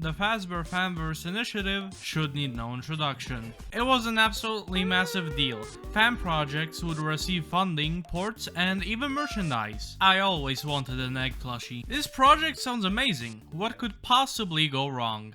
The FNAF Fanverse initiative should need no introduction. It was an absolutely massive deal. Fan projects would receive funding, ports, and even merchandise. I always wanted an egg plushie. This project sounds amazing. What could possibly go wrong?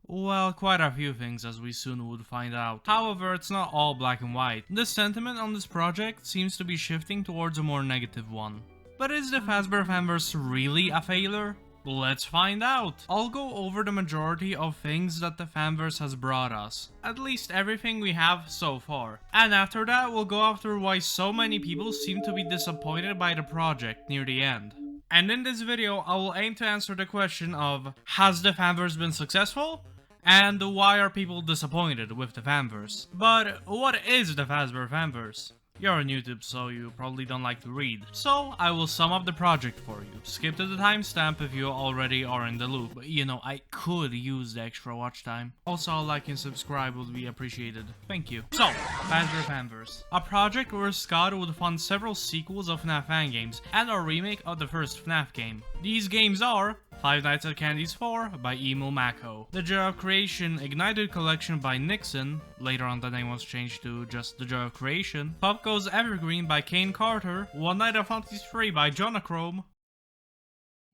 Well, quite a few things, as we soon would find out. However, it's not all black and white. The sentiment on this project seems to be shifting towards a more negative one. But is the FNAF Fanverse really a failure? Let's find out! I'll go over the majority of things that the Fanverse has brought us. At least everything we have so far. And after that, we'll go after why so many people seem to be disappointed by the project near the end. And in this video, I will aim to answer the question of, has the Fanverse been successful? And why are people disappointed with the Fanverse? But what is the FNAF Fanverse? You're on YouTube, so you probably don't like to read. So, I will sum up the project for you. Skip to the timestamp if you already are in the loop. You know, I could use the extra watch time. Also, a like and subscribe would be appreciated. Thank you. So, FNAF Fanverse. A project where Scott would fund several sequels of FNAF fan games and a remake of the first FNAF game. These games are Five Nights at Candy's 4 by Emo Mako, The Joy of Creation Ignited Collection by Nixon, later on the name was changed to just The Joy of Creation, Goes Evergreen by Kane Carter, One Night at Flumpty's 3 by Jonachrome.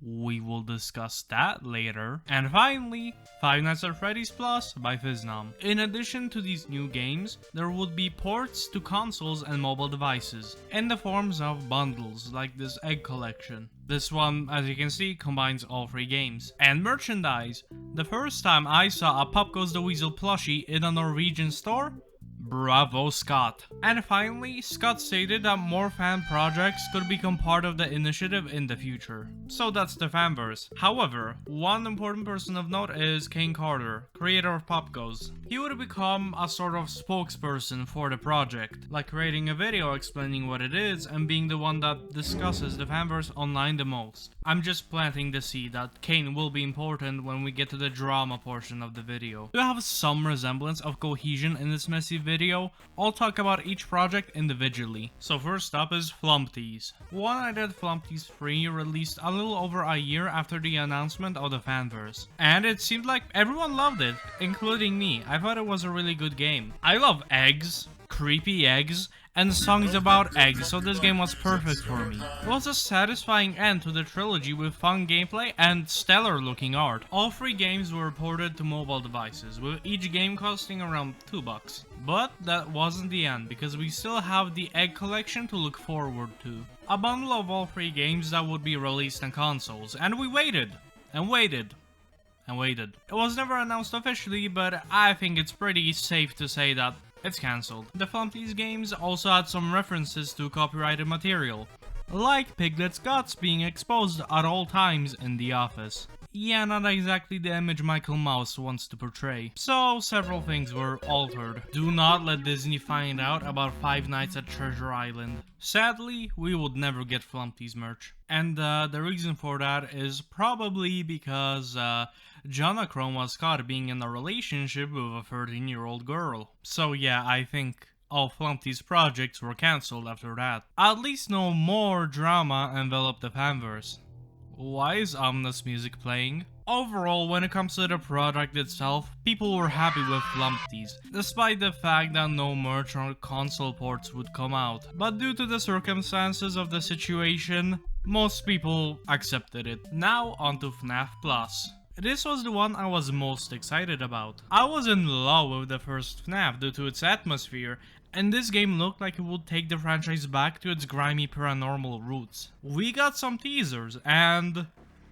We will discuss that later. And finally, Five Nights at Freddy's Plus by Fiznam. In addition to these new games, there would be ports to consoles and mobile devices, in the forms of bundles like this egg collection. This one, as you can see, combines all three games. And merchandise. The first time I saw a Pop Goes the Weasel plushie in a Norwegian store, bravo Scott. And finally, Scott stated that more fan projects could become part of the initiative in the future. So that's the Fanverse. However, one important person of note is Kane Carter, creator of Pop Goes. He would become a sort of spokesperson for the project, like creating a video explaining what it is and being the one that discusses the Fanverse online the most. I'm just planting the seed that Kane will be important when we get to the drama portion of the video. To have some resemblance of cohesion in this messy video, I'll talk about each project individually. So first up is Flumpty's. One Night at Flumpty's 3 released a little over a year after the announcement of the Fanverse. And it seemed like everyone loved it, including me. I thought it was a really good game. I love eggs, creepy eggs, and songs about eggs, so this game was perfect for me. It was a satisfying end to the trilogy with fun gameplay and stellar looking art. All three games were ported to mobile devices, with each game costing around $2. But that wasn't the end, because we still have the egg collection to look forward to. A bundle of all three games that would be released on consoles, and we waited, and waited, and waited. It was never announced officially, but I think it's pretty safe to say that it's cancelled. The Flumpty's games also had some references to copyrighted material, like Piglet's guts being exposed at all times in the office. Yeah, not exactly the image Michael Mouse wants to portray. So, several things were altered. Do not let Disney find out about Five Nights at Treasure Island. Sadly, we would never get Flumpty's merch. And the reason for that is probably because Jonachrome was caught being in a relationship with a 13-year-old girl. So yeah, I think all Flumpty's projects were cancelled after that. At least no more drama enveloped the Fanverse. Why is ominous music playing? Overall, when it comes to the product itself, people were happy with Flumpty's, despite the fact that no merch or console ports would come out. But due to the circumstances of the situation, most people accepted it. Now onto FNAF Plus. This was the one I was most excited about. I was in love with the first FNAF due to its atmosphere, and this game looked like it would take the franchise back to its grimy paranormal roots. We got some teasers and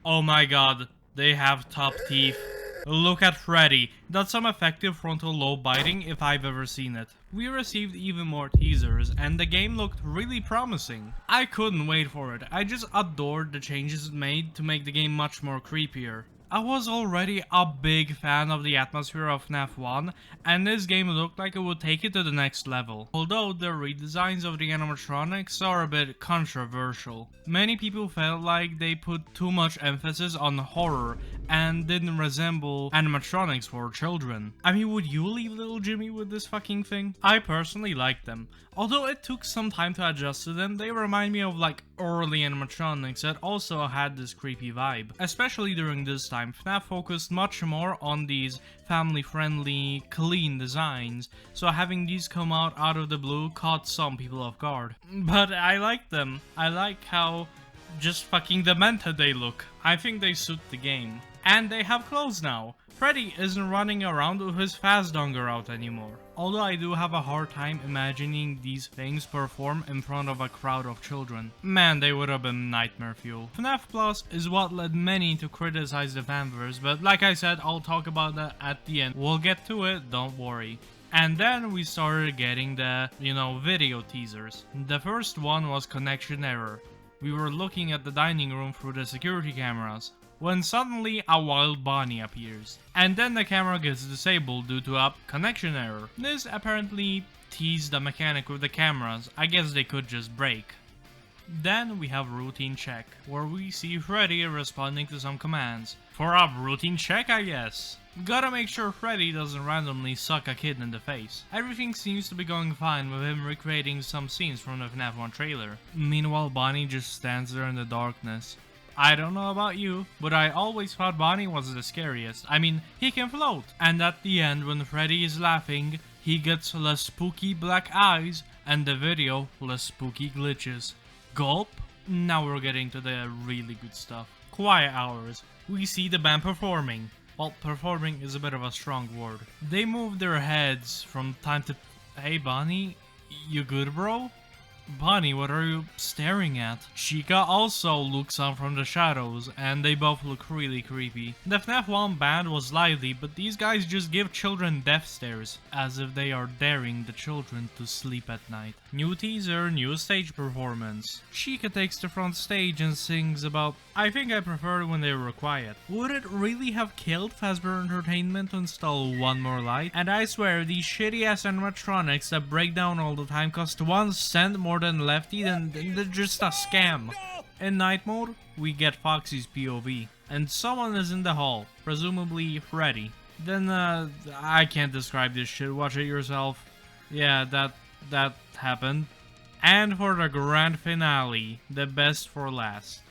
oh my god, they have top teeth. Look at Freddy, that's some effective frontal lobe biting if I've ever seen it. We received even more teasers and the game looked really promising. I couldn't wait for it, I just adored the changes it made to make the game much more creepier. I was already a big fan of the atmosphere of FNAF 1, and this game looked like it would take it to the next level. Although the redesigns of the animatronics are a bit controversial. Many people felt like they put too much emphasis on horror and didn't resemble animatronics for children. I mean, would you leave little Jimmy with this fucking thing? I personally liked them. Although it took some time to adjust to them, they remind me of like early animatronics that also had this creepy vibe. Especially during this time, FNAF focused much more on these family-friendly, clean designs, so having these come out of the blue caught some people off guard. But I like them. I like how just fucking demented they look. I think they suit the game. And they have clothes now. Freddy isn't running around with his Fazdonger out anymore. Although I do have a hard time imagining these things perform in front of a crowd of children. Man, they would have been nightmare fuel. FNAF Plus is what led many to criticize the fanverse, but like I said, I'll talk about that at the end. We'll get to it, don't worry. And then we started getting the, video teasers. The first one was connection error. We were looking at the dining room through the security cameras, when suddenly a wild Bonnie appears. And then the camera gets disabled due to a connection error. This apparently teased the mechanic with the cameras. I guess they could just break. Then we have routine check, where we see Freddy responding to some commands. For a routine check, I guess. Gotta make sure Freddy doesn't randomly suck a kid in the face. Everything seems to be going fine with him recreating some scenes from the FNAF 1 trailer. Meanwhile, Bonnie just stands there in the darkness. I don't know about you, but I always thought Bonnie was the scariest. I mean, he can float. And at the end, when Freddy is laughing, he gets less spooky black eyes, and the video less spooky glitches. Gulp. Now we're getting to the really good stuff. Quiet hours. We see the band performing. Well, performing is a bit of a strong word. They move their heads from time to... Hey Bonnie, you good bro? Bonnie, what are you staring at? Chica also looks on from the shadows, and they both look really creepy. The FNAF 1 band was lively, but these guys just give children death stares, as if they are daring the children to sleep at night. New teaser, new stage performance. Chica takes the front stage and sings about, I think I prefer when they were quiet. Would it really have killed Fazbear Entertainment to install one more light? And I swear, these shitty ass animatronics that break down all the time cost 1 cent more than Lefty, then they're just a scam. In night mode, we get Foxy's POV, and someone is in the hall, presumably Freddy. Then I can't describe this shit, watch it yourself. Yeah, that happened. And for the grand finale, the best for last.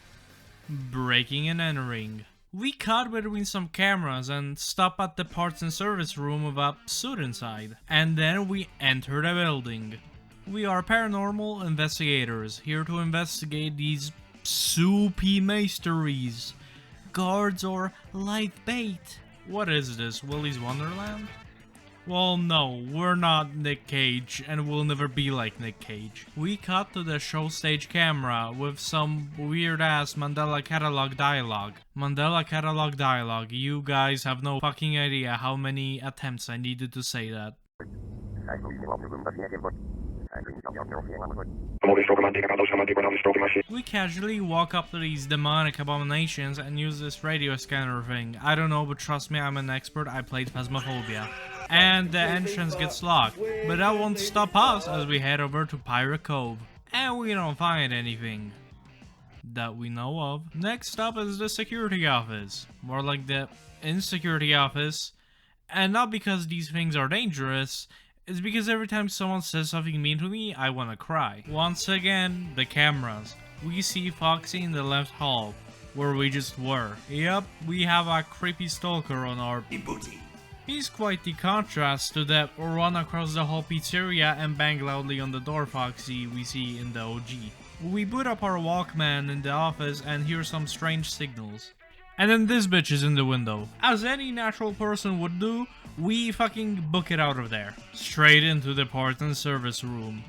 Breaking and entering. We cut between some cameras and stop at the parts and service room with a suit inside. And then we enter the building. We are paranormal investigators, here to investigate these soupy mysteries. Guards or live bait. What is this, Willy's Wonderland? Well, no, we're not Nick Cage, and we'll never be like Nick Cage. We cut to the show stage camera with some weird-ass Mandela Catalog dialogue. Mandela Catalog dialogue, you guys have no fucking idea how many attempts I needed to say that. We casually walk up to these demonic abominations and use this radio scanner thing. I don't know, but trust me, I'm an expert, I played Phasmophobia. And the entrance gets locked, but that won't stop us as we head over to Pirate Cove. And we don't find anything that we know of. Next up is the security office. More like the insecurity office. And not because these things are dangerous, it's because every time someone says something mean to me, I wanna cry. Once again, the cameras. We see Foxy in the left hall, where we just were. Yup, we have a creepy stalker on our booty. He's quite the contrast to that run across the whole pizzeria and bang loudly on the door Foxy we see in the OG. We boot up our Walkman in the office and hear some strange signals. And then this bitch is in the window. As any natural person would do, we fucking book it out of there. Straight into the parts and service room.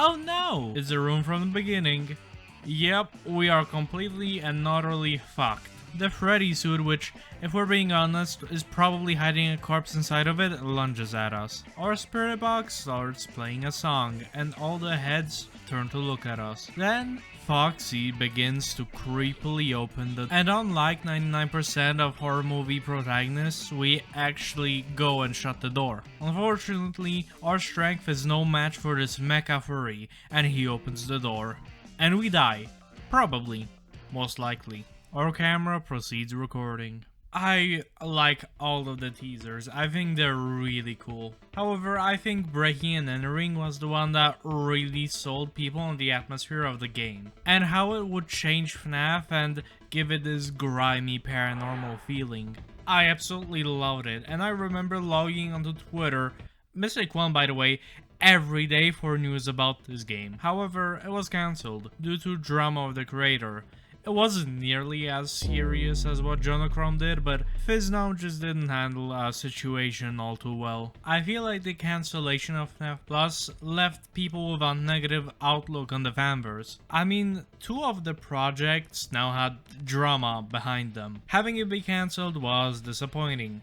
Oh no! It's the room from the beginning. Yep, we are completely and utterly fucked. The Freddy suit, which, if we're being honest, is probably hiding a corpse inside of it, lunges at us. Our spirit box starts playing a song, and all the heads turn to look at us. Then, Foxy begins to creepily open the... And unlike 99% of horror movie protagonists, we actually go and shut the door. Unfortunately, our strength is no match for this mecha furry, and he opens the door. And we die. Probably. Most likely. Our camera proceeds recording. I like all of the teasers. I think they're really cool. However, I think Breaking and Entering was the one that really sold people on the atmosphere of the game, and how it would change FNAF and give it this grimy paranormal feeling. I absolutely loved it, and I remember logging onto Twitter, Mistake 1 by the way, every day for news about this game. However, it was cancelled due to drama of the creator. It wasn't nearly as serious as what Jonachrome did, but FizzNow just didn't handle a situation all too well. I feel like the cancellation of FNAF Plus left people with a negative outlook on the fanverse. I mean, 2 of the projects now had drama behind them. Having it be cancelled was disappointing,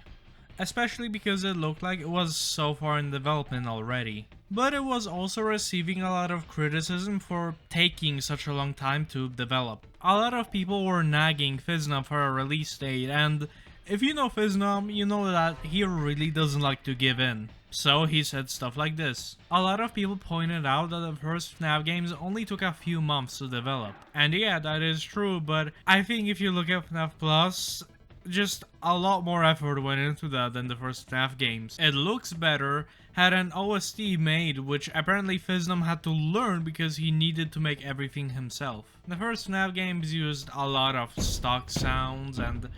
especially because it looked like it was so far in development already. But it was also receiving a lot of criticism for taking such a long time to develop. A lot of people were nagging FizzNow for a release date, and if you know FizzNow, you know that he really doesn't like to give in. So he said stuff like this. A lot of people pointed out that the first FNAF games only took a few months to develop. And yeah, that is true, but I think if you look at FNAF Plus, just a lot more effort went into that than the first FNAF games. It looks better, had an OST made, which apparently FizzNow had to learn because he needed to make everything himself. The first FNAF games used a lot of stock sounds, and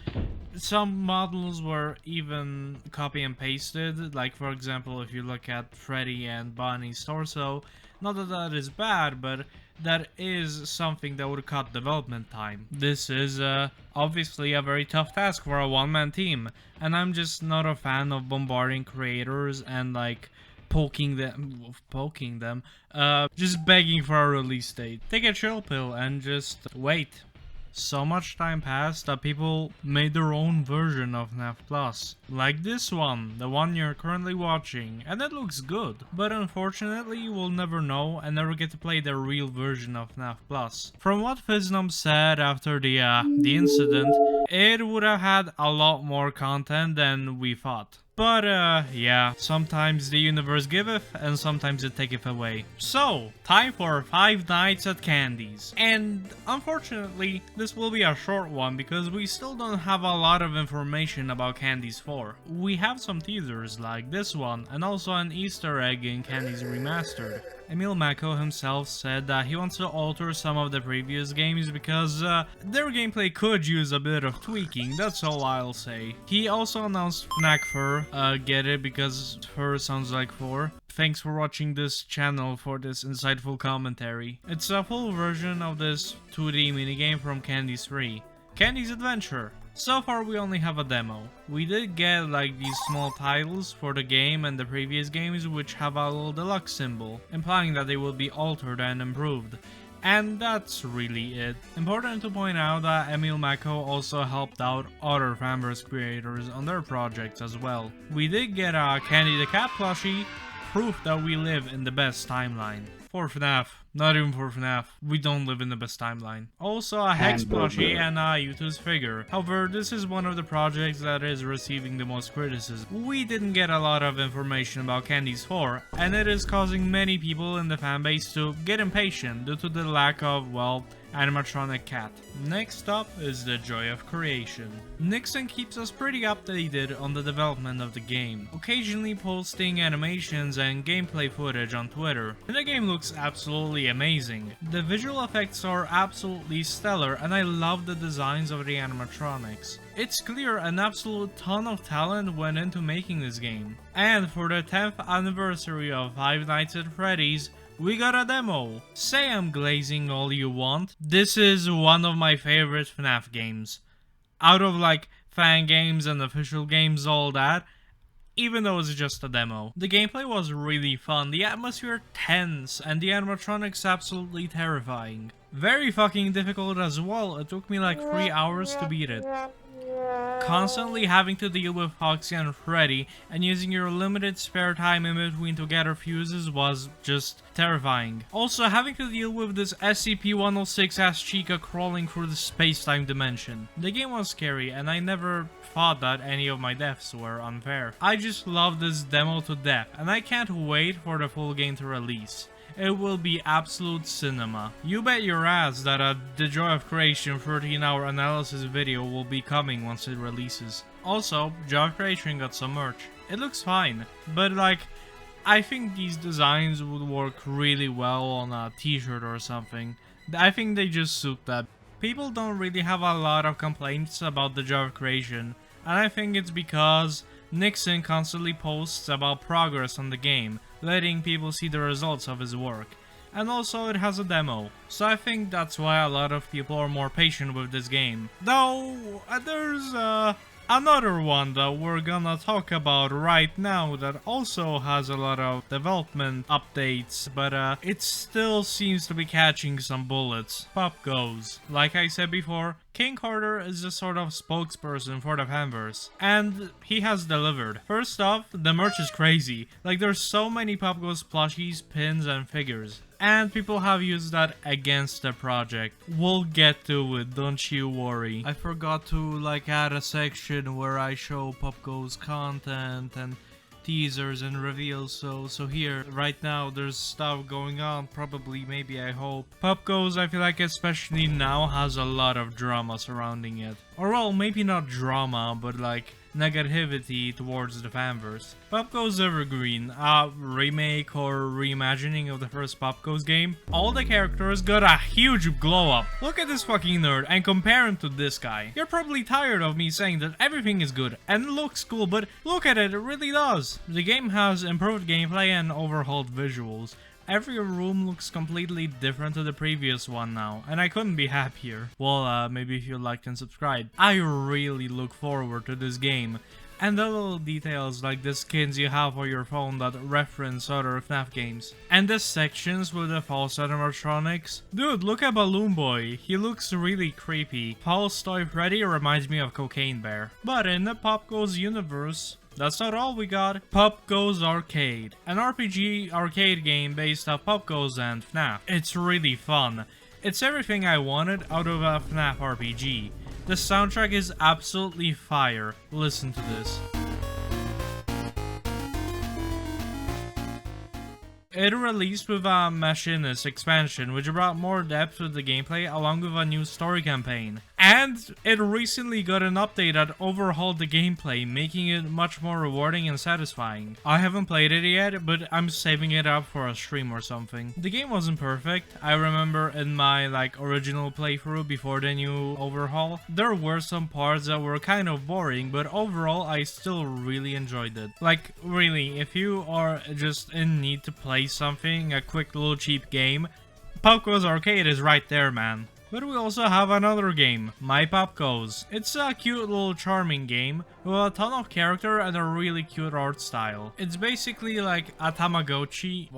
some models were even copy and pasted, like for example if you look at Freddy and Bonnie's torso. Not that that is bad, but that is something that would cut development time. This is obviously a very tough task for a one-man team, and I'm just not a fan of bombarding creators and like poking them, just begging for a release date. Take a chill pill and just wait. So much time passed that people made their own version of FNAF Plus. Like this one, the one you're currently watching, and it looks good. But unfortunately, you will never know and never get to play the real version of FNAF Plus. From what FizzNow said after the incident, it would have had a lot more content than we thought. But yeah, sometimes the universe giveth and sometimes it taketh away. So, time for 5 Nights at Candy's. And unfortunately, this will be a short one because we still don't have a lot of information about Candy's 4. We have some teasers like this one and also an Easter egg in Candy's Remastered. Emil Mako himself said that he wants to alter some of the previous games because their gameplay could use a bit of tweaking, that's all I'll say. He also announced FNAF Fur, get it because fur sounds like 4. Thanks for watching this channel for this insightful commentary. It's a full version of this 2D minigame from Candy's 3, Candy's Adventure. So far we only have a demo. We did get like these small titles for the game and the previous games which have a little deluxe symbol, implying that they will be altered and improved. And that's really it. Important to point out that Emil Mako also helped out other Fanverse creators on their projects as well. We did get a Candy the Cat plushie, proof that we live in the best timeline. For FNAF. Not even for FNAF. We don't live in the best timeline. Also a Hex plushie and a Yutu's figure. However, this is one of the projects that is receiving the most criticism. We didn't get a lot of information about Candy's 4, and it is causing many people in the fanbase to get impatient due to the lack of, well, animatronic cat. Next up is the joy of creation. Nixon keeps us pretty updated on the development of the game, occasionally posting animations and gameplay footage on Twitter. And the game looks absolutely amazing. The visual effects are absolutely stellar and I love the designs of the animatronics. It's clear an absolute ton of talent went into making this game. And for the 10th anniversary of Five Nights at Freddy's, we got a demo. Say I'm glazing all you want. This is one of my favorite FNAF games. Out of like fan games and official games, all that, even though it's just a demo. The gameplay was really fun, the atmosphere tense, and the animatronics absolutely terrifying. Very fucking difficult as well, it took me like 3 hours to beat it. Constantly having to deal with Foxy and Freddy and using your limited spare time in between to gather fuses was just terrifying. Also having to deal with this SCP-106 ass Chica crawling through the space-time dimension. The game was scary and I never thought that any of my deaths were unfair. I just love this demo to death and I can't wait for the full game to release. it will be absolute cinema. You bet your ass that the Joy of Creation 13-hour analysis video will be coming once it releases. Also, Joy of Creation got some merch. It looks fine, but like, I think these designs would work really well on a t-shirt or something. I think they just suit that. People don't really have a lot of complaints about the Joy of Creation, and I think it's because Nixon constantly posts about progress on the game, letting people see the results of his work. And also it has a demo, so I think that's why a lot of people are more patient with this game. Though, there's another one that we're gonna talk about right now that also has a lot of development updates, but it still seems to be catching some bullets. Pop Goes. Like I said before, King Carter is a sort of spokesperson for the Fanverse, and he has delivered. First off, the merch is crazy. Like, there's so many Pop Goes plushies, pins, and figures. And people have used that against the project. We'll get to it, don't you worry. I forgot to like add a section where I show Pop Goes content and teasers and reveals, so here, right now, there's stuff going on, probably, maybe, I hope. Pop Goes, I feel like, especially now, has a lot of drama surrounding it. Or well, maybe not drama, but like, negativity towards the Fanverse. Pop Goes Evergreen, a remake or reimagining of the first Pop Goes game. All the characters got a huge glow up. Look at this fucking nerd and compare him to this guy. You're probably tired of me saying that everything is good and looks cool, but look at it, it really does. The game has improved gameplay and overhauled visuals. Every room looks completely different to the previous one now, and I couldn't be happier. Well, maybe if you liked and subscribed. I really look forward to this game. And the little details like the skins you have for your phone that reference other FNAF games. And the sections with the false animatronics. Dude, look at Balloon Boy. He looks really creepy. False Toy Freddy reminds me of Cocaine Bear. But in the Pop Goes universe, that's not all we got. Pop Goes Arcade, an RPG arcade game based off Pop Goes and FNAF. It's really fun. It's everything I wanted out of a FNAF RPG. The soundtrack is absolutely fire. Listen to this. It released with a Machinist expansion, which brought more depth to the gameplay along with a new story campaign. And it recently got an update that overhauled the gameplay, making it much more rewarding and satisfying. I haven't played it yet, but I'm saving it up for a stream or something. The game wasn't perfect. I remember in my original playthrough before the new overhaul, there were some parts that were kind of boring, but overall I still really enjoyed it. Like, really, if you are just in need to play something, a quick little cheap game, Pop Goes Arcade is right there, man. But we also have another game, My Pop Goes. It's a cute little charming game with a ton of character and a really cute art style. It's basically like a Tamagotchi.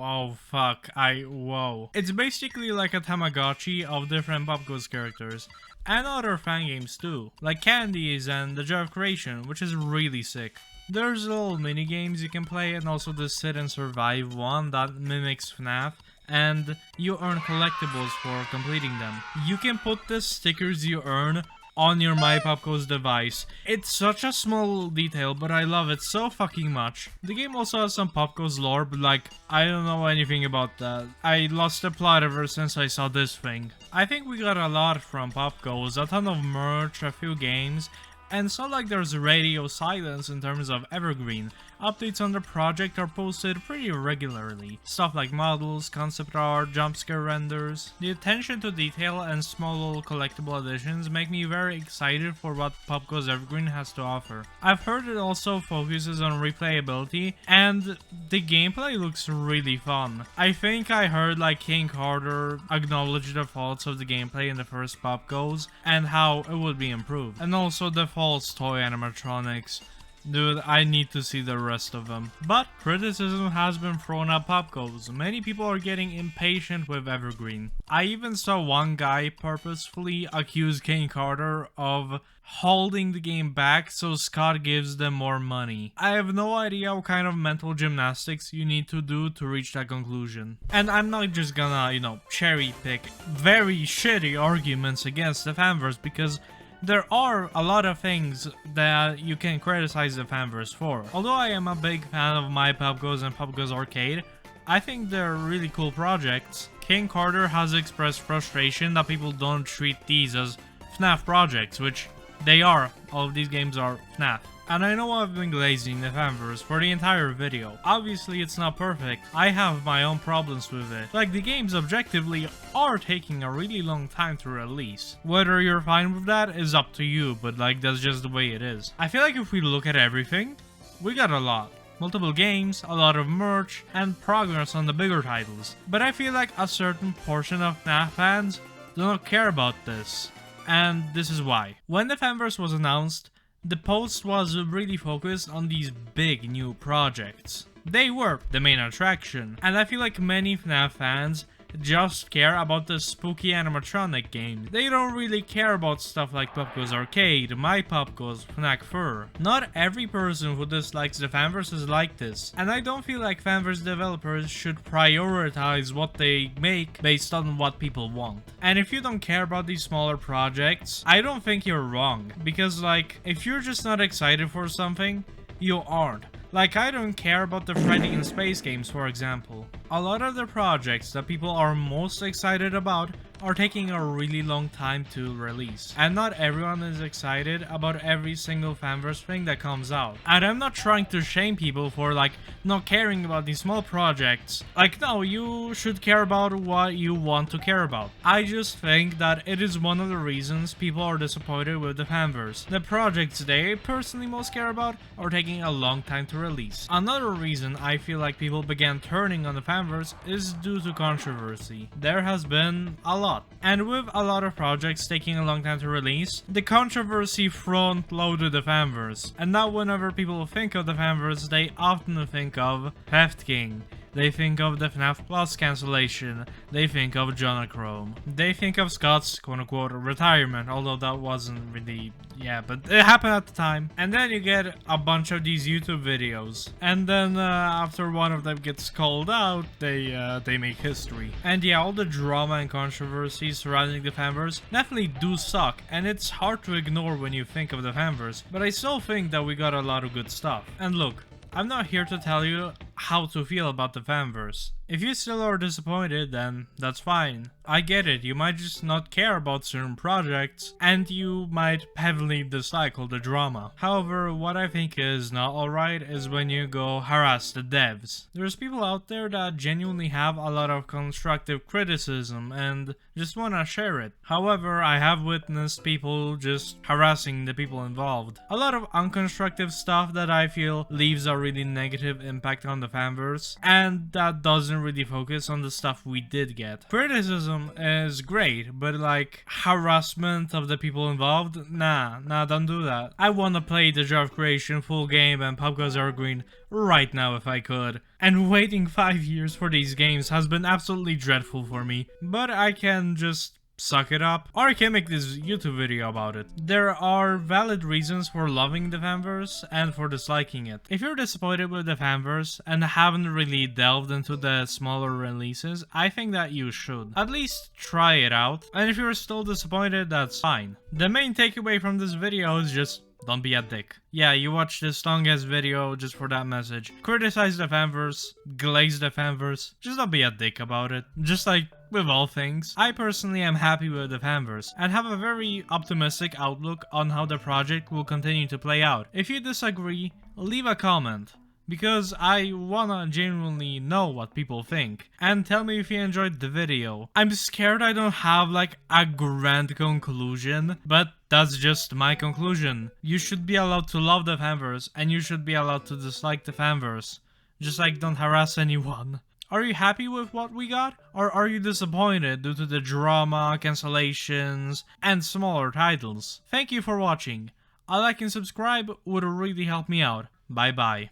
It's basically like a Tamagotchi of different Pop Goes characters. And other fan games too, like Candies and the Joy of Creation, which is really sick. There's little mini games you can play and also the Sit and Survive one that mimics FNAF. And you earn collectibles for completing them. You can put the stickers you earn on your My Pop Goes device. It's such a small detail, but I love it so fucking much. The game also has some Pop Goes lore, but I don't know anything about that. I lost the plot ever since I saw this thing. I think we got a lot from Pop Goes, a ton of merch, a few games, and it's not like there's radio silence in terms of Evergreen. Updates on the project are posted pretty regularly. Stuff like models, concept art, jumpscare renders. The attention to detail and small little collectible additions make me very excited for what Pop Goes Evergreen has to offer. I've heard it also focuses on replayability, and the gameplay looks really fun. I think I heard King Carter acknowledge the faults of the gameplay in the first Pop Goes, and how it would be improved. And also the false toy animatronics. Dude, I need to see the rest of them. But criticism has been thrown at Pop Goes. Many people are getting impatient with Evergreen. I even saw one guy purposefully accuse King Carter of holding the game back so Scott gives them more money. I have no idea what kind of mental gymnastics you need to do to reach that conclusion. And I'm not just gonna, cherry pick very shitty arguments against the Fanverse, because there are a lot of things that you can criticize the Fanverse for. Although I am a big fan of My Pop Goes and Pop Goes Arcade, I think they're really cool projects. King Carter has expressed frustration that people don't treat these as FNAF projects, which they are. All of these games are FNAF. And I know I've been glazing the Fanverse for the entire video. Obviously it's not perfect, I have my own problems with it. Like, the games objectively are taking a really long time to release. Whether you're fine with that is up to you, but like, that's just the way it is. I feel like if we look at everything, we got a lot. Multiple games, a lot of merch, and progress on the bigger titles. But I feel like a certain portion of FNAF fans do not care about this. And this is why. When the Fanverse was announced, the post was really focused on these big new projects. They were the main attraction, and I feel like many FNAF fans just care about the spooky animatronic game. They don't really care about stuff like Pop Goes Arcade, My Pop Goes, FNAF Fur. Not every person who dislikes the Fanverse is like this, and I don't feel like Fanverse developers should prioritize what they make based on what people want. And if you don't care about these smaller projects, I don't think you're wrong, because like, if you're just not excited for something, you aren't. Like, I don't care about the Freddy in Space games, for example. A lot of the projects that people are most excited about are taking a really long time to release. And not everyone is excited about every single Fanverse thing that comes out. And I'm not trying to shame people for like not caring about these small projects. Like, no, you should care about what you want to care about. I just think that it is one of the reasons people are disappointed with the Fanverse. The projects they personally most care about are taking a long time to release. Another reason I feel like people began turning on the Fanverse is due to controversy. There has been a lot. And with a lot of projects taking a long time to release, the controversy front-loaded the Fanverse. And now whenever people think of the Fanverse, they often think of Theft King. They think of the FNAF Plus cancellation. They think of Jonachrome. They think of Scott's quote-unquote retirement, although that wasn't really, yeah, but it happened at the time. And then you get a bunch of these YouTube videos. And then after one of them gets called out, they make history. And yeah, all the drama and controversy surrounding the Fanverse definitely do suck. And it's hard to ignore when you think of the Fanverse. But I still think that we got a lot of good stuff. And look, I'm not here to tell you how to feel about the Fanverse. If you still are disappointed, then that's fine. I get it, you might just not care about certain projects, and you might heavily dislike all the drama. However, what I think is not alright is when you go harass the devs. There's people out there that genuinely have a lot of constructive criticism and just wanna share it. However, I have witnessed people just harassing the people involved. A lot of unconstructive stuff that I feel leaves a really negative impact on the Fanverse, and that doesn't really focus on the stuff we did get. Criticism is great, but like harassment of the people involved, nah, don't do that. I wanna play the Jar of Creation full game and Pop Goes Evergreen right now if I could. And waiting 5 years for these games has been absolutely dreadful for me, but I can just suck it up, or I can make this YouTube video about it. There are valid reasons for loving the Fanverse and for disliking it. If you're disappointed with the Fanverse and haven't really delved into the smaller releases, I think that you should. At least try it out, and if you're still disappointed, that's fine. The main takeaway from this video is just don't be a dick. Yeah, you watched this long-ass video just for that message. Criticize the Fanverse, glaze the Fanverse, just don't be a dick about it. Just like with all things, I personally am happy with the Fanverse and have a very optimistic outlook on how the project will continue to play out. If you disagree, leave a comment, because I wanna genuinely know what people think. And tell me if you enjoyed the video. I'm scared I don't have like a grand conclusion, but that's just my conclusion. You should be allowed to love the Fanverse, and you should be allowed to dislike the Fanverse. Just like, don't harass anyone. Are you happy with what we got? Or are you disappointed due to the drama, cancellations, and smaller titles? Thank you for watching. A like and subscribe would really help me out. Bye bye.